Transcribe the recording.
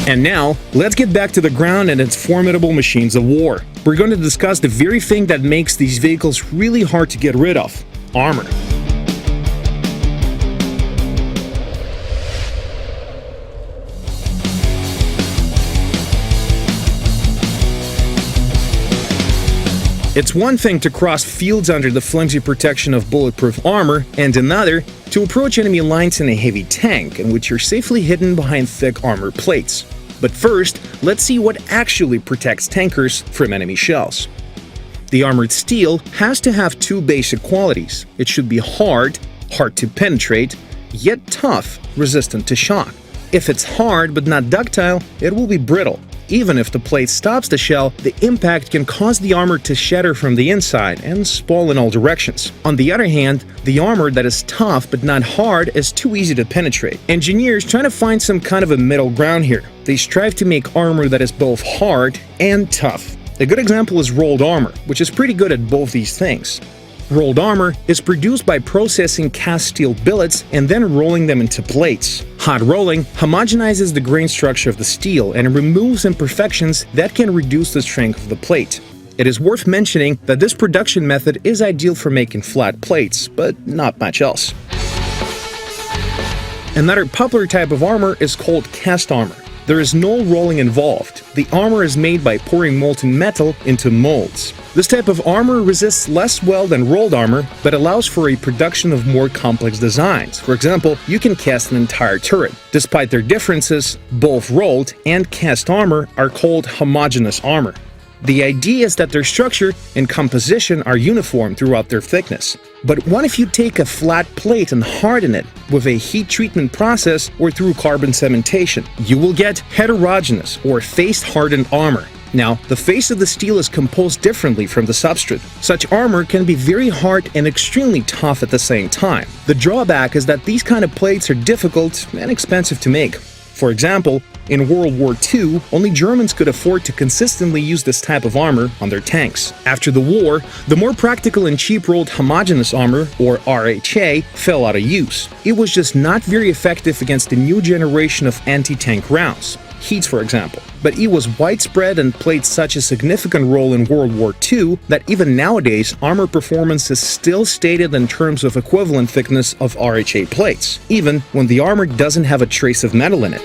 And now, let's get back to the ground and its formidable machines of war. We're going to discuss the very thing that makes these vehicles really hard to get rid of: armor. It's one thing to cross fields under the flimsy protection of bulletproof armor, and another to approach enemy lines in a heavy tank in which you're safely hidden behind thick armor plates. But first, let's see what actually protects tankers from enemy shells. The armored steel has to have two basic qualities. It should be hard to penetrate, yet tough, resistant to shock. If it's hard but not ductile, it will be brittle. Even if the plate stops the shell, the impact can cause the armor to shatter from the inside and sprawl in all directions. On the other hand, the armor that is tough but not hard is too easy to penetrate. Engineers try to find some kind of a middle ground here. They strive to make armor that is both hard and tough. A good example is rolled armor, which is pretty good at both these things. Rolled armor is produced by processing cast steel billets and then rolling them into plates. Hot rolling homogenizes the grain structure of the steel and removes imperfections that can reduce the strength of the plate. It is worth mentioning that this production method is ideal for making flat plates, but not much else. Another popular type of armor is called cast armor. There is no rolling involved. The armor is made by pouring molten metal into molds. This type of armor resists less well than rolled armor, but allows for a production of more complex designs. For example, you can cast an entire turret. Despite their differences, both rolled and cast armor are called homogeneous armor. The idea is that their structure and composition are uniform throughout their thickness. But what if you take a flat plate and harden it with a heat treatment process or through carbon cementation? You will get heterogeneous or face-hardened armor. Now, the face of the steel is composed differently from the substrate. Such armor can be very hard and extremely tough at the same time. The drawback is that these kind of plates are difficult and expensive to make. For example, in World War II, only Germans could afford to consistently use this type of armor on their tanks. After the war, the more practical and cheap rolled homogeneous armor, or RHA, fell out of use. It was just not very effective against the new generation of anti-tank rounds. Heats, for example. But it was widespread and played such a significant role in World War II that even nowadays, armor performance is still stated in terms of equivalent thickness of RHA plates, even when the armor doesn't have a trace of metal in it.